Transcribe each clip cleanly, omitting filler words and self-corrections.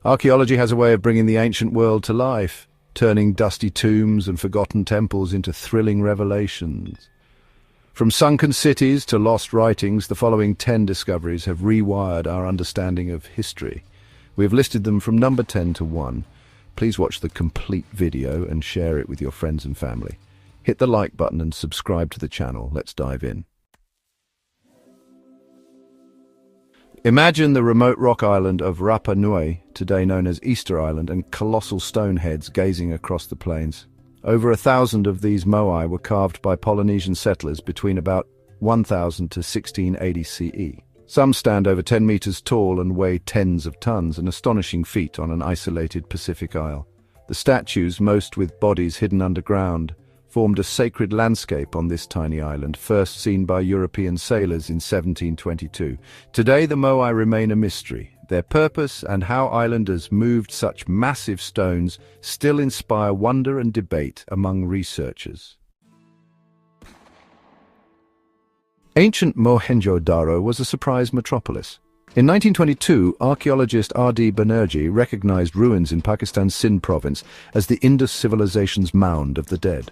Archaeology has a way of bringing the ancient world to life, turning dusty tombs and forgotten temples into thrilling revelations. From sunken cities to lost writings, the following 10 discoveries have rewired our understanding of history. We have listed them from number 10 to 1. Please watch the complete video and share it with your friends and family. Hit the like button and subscribe to the channel. Let's dive in. Imagine the remote rock island of Rapa Nui, today known as Easter Island, and colossal stone heads gazing across the plains. Over 1,000 of these Moai were carved by Polynesian settlers between about 1000 to 1680 CE. Some stand over 10 meters tall and weigh tens of tons, an astonishing feat on an isolated Pacific isle. The statues, most with bodies hidden underground, formed a sacred landscape on this tiny island, first seen by European sailors in 1722. Today the Moai remain a mystery. Their purpose and how islanders moved such massive stones still inspire wonder and debate among researchers. Ancient Mohenjo-daro was a surprise metropolis. In 1922, archaeologist R.D. Banerjee recognized ruins in Pakistan's Sindh province as the Indus civilization's mound of the dead.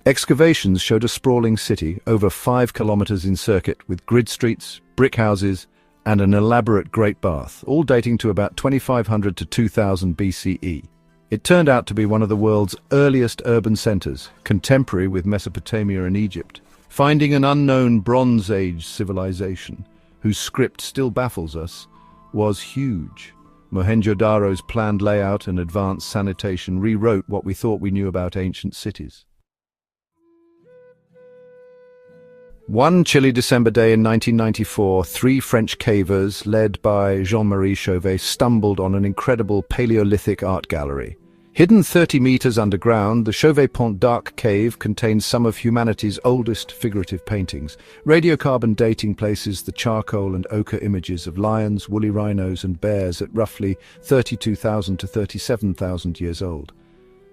Excavations showed a sprawling city, over 5 kilometers in circuit, with grid streets, brick houses, and an elaborate great bath, all dating to about 2500 to 2000 BCE. It turned out to be one of the world's earliest urban centers, contemporary with Mesopotamia and Egypt. Finding an unknown Bronze Age civilization, whose script still baffles us, was huge. Mohenjo-daro's planned layout and advanced sanitation rewrote what we thought we knew about ancient cities. One chilly December day in 1994, 3 French cavers, led by Jean-Marie Chauvet, stumbled on an incredible Paleolithic art gallery. Hidden 30 meters underground, the Chauvet Pont d'Arc cave contains some of humanity's oldest figurative paintings. Radiocarbon dating places the charcoal and ochre images of lions, woolly rhinos and bears at roughly 32,000 to 37,000 years old.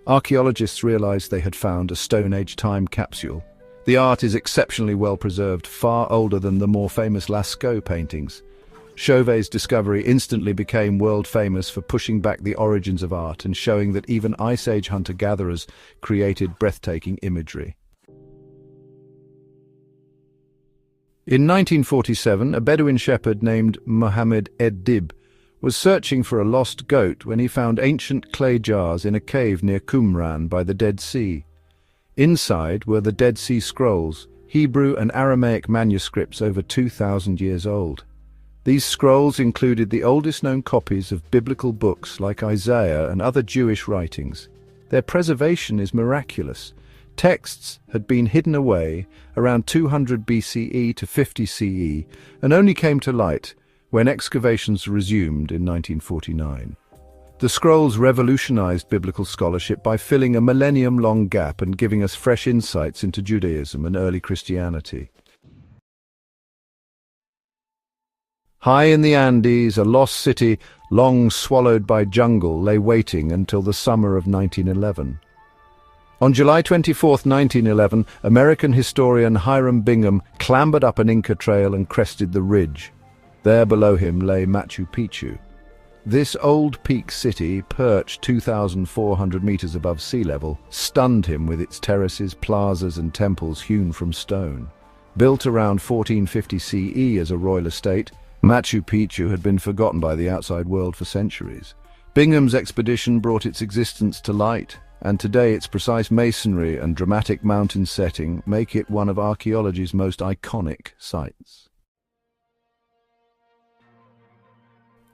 Archaeologists realized they had found a Stone Age time capsule. The art is exceptionally well preserved, far older than the more famous Lascaux paintings. Chauvet's discovery instantly became world famous for pushing back the origins of art and showing that even Ice Age hunter-gatherers created breathtaking imagery. In 1947, a Bedouin shepherd named Mohammed Ed-Dib was searching for a lost goat when he found ancient clay jars in a cave near Qumran by the Dead Sea. Inside were the Dead Sea Scrolls, Hebrew and Aramaic manuscripts over 2,000 years old. These scrolls included the oldest known copies of biblical books like Isaiah and other Jewish writings. Their preservation is miraculous. Texts had been hidden away around 200 BCE to 50 CE and only came to light when excavations resumed in 1949. The scrolls revolutionized biblical scholarship by filling a millennium-long gap and giving us fresh insights into Judaism and early Christianity. High in the Andes, a lost city, long swallowed by jungle, lay waiting until the summer of 1911. On July 24, 1911, American historian Hiram Bingham clambered up an Inca trail and crested the ridge. There below him lay Machu Picchu. This old peak city, perched 2,400 meters above sea level, stunned him with its terraces, plazas and temples hewn from stone. Built around 1450 CE as a royal estate, Machu Picchu had been forgotten by the outside world for centuries. Bingham's expedition brought its existence to light, and today its precise masonry and dramatic mountain setting make it one of archaeology's most iconic sites.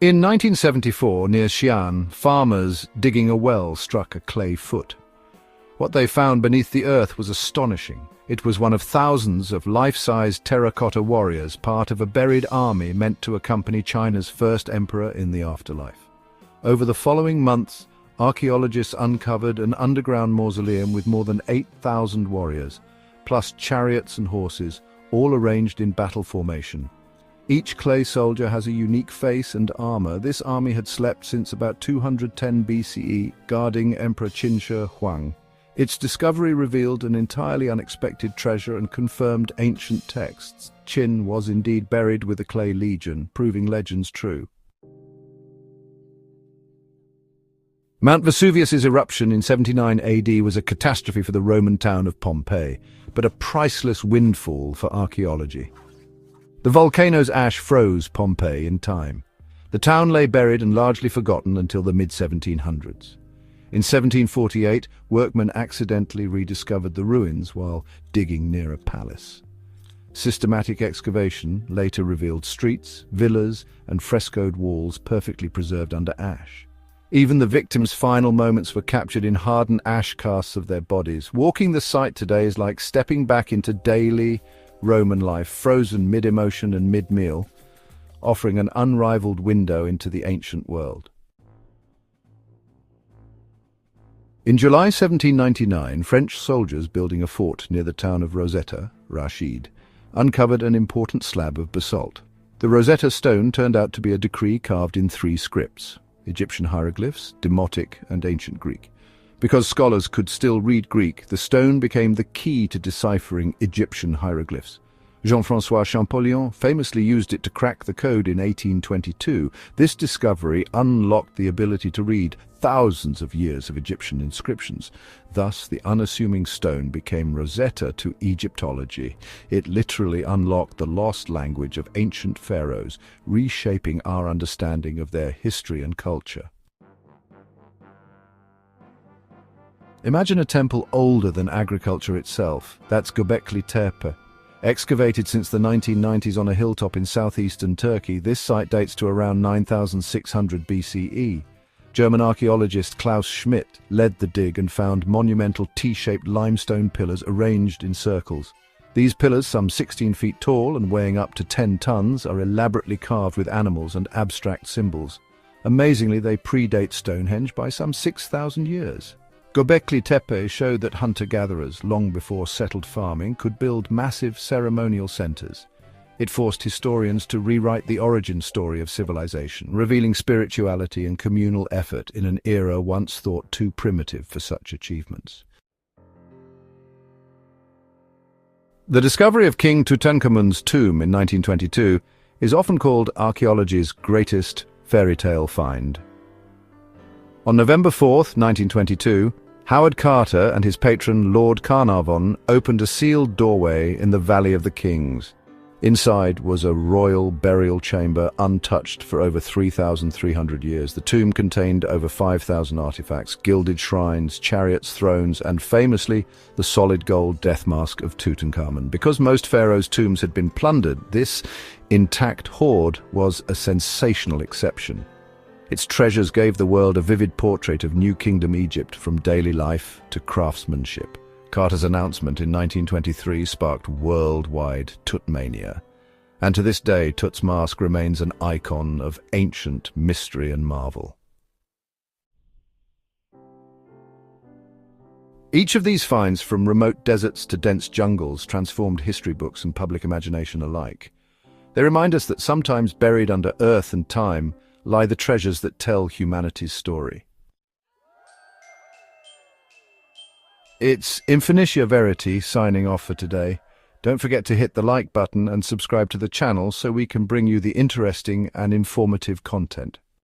In 1974, near Xi'an, farmers digging a well struck a clay foot. What they found beneath the earth was astonishing. It was one of thousands of life-size terracotta warriors, part of a buried army meant to accompany China's first emperor in the afterlife. Over the following months, archaeologists uncovered an underground mausoleum with more than 8,000 warriors, plus chariots and horses, all arranged in battle formation. Each clay soldier has a unique face and armor. This army had slept since about 210 BCE, guarding Emperor Qin Shi Huang. Its discovery revealed an entirely unexpected treasure and confirmed ancient texts. Qin was indeed buried with a clay legion, proving legends true. Mount Vesuvius's eruption in 79 AD was a catastrophe for the Roman town of Pompeii, but a priceless windfall for archaeology. The volcano's ash froze Pompeii in time. The town lay buried and largely forgotten until the mid-1700s. In 1748, workmen accidentally rediscovered the ruins while digging near a palace. Systematic excavation later revealed streets, villas, and frescoed walls perfectly preserved under ash. Even the victims' final moments were captured in hardened ash casts of their bodies. Walking the site today is like stepping back into daily Roman life, frozen mid-emotion and mid-meal, offering an unrivaled window into the ancient world. In July 1799, French soldiers building a fort near the town of Rosetta, reshaped, uncovered an important slab of basalt. The Rosetta Stone turned out to be a decree carved in 3 scripts: Egyptian hieroglyphs, Demotic, and Ancient Greek. Because scholars could still read Greek, the stone became the key to deciphering Egyptian hieroglyphs. Jean-François Champollion famously used it to crack the code in 1822. This discovery unlocked the ability to read thousands of years of Egyptian inscriptions. Thus, the unassuming stone became Rosetta to Egyptology. It literally unlocked the lost language of ancient pharaohs, reshaping our understanding of their history and culture. Imagine a temple older than agriculture itself. That's Göbekli Tepe. Excavated since the 1990s on a hilltop in southeastern Turkey, this site dates to around 9600 BCE. German archaeologist Klaus Schmidt led the dig and found monumental T-shaped limestone pillars arranged in circles. These pillars, some 16 feet tall and weighing up to 10 tons, are elaborately carved with animals and abstract symbols. Amazingly, they predate Stonehenge by some 6,000 years. Göbekli Tepe showed that hunter-gatherers, long before settled farming, could build massive ceremonial centers. It forced historians to rewrite the origin story of civilization, revealing spirituality and communal effort in an era once thought too primitive for such achievements. The discovery of King Tutankhamun's tomb in 1922 is often called archaeology's greatest fairy tale find. On November 4th, 1922, Howard Carter and his patron Lord Carnarvon opened a sealed doorway in the Valley of the Kings. Inside was a royal burial chamber untouched for over 3,300 years. The tomb contained over 5,000 artifacts, gilded shrines, chariots, thrones, and famously, the solid gold death mask of Tutankhamun. Because most pharaohs' tombs had been plundered, this intact hoard was a sensational exception. Its treasures gave the world a vivid portrait of New Kingdom Egypt, from daily life to craftsmanship. Carter's announcement in 1923 sparked worldwide Tutmania, and to this day Tut's mask remains an icon of ancient mystery and marvel. Each of these finds, from remote deserts to dense jungles, transformed history books and public imagination alike. They remind us that sometimes buried under earth and time lie the treasures that tell humanity's story. It's Infinitia Verity signing off for today. Don't forget to hit the like button and subscribe to the channel so we can bring you the interesting and informative content.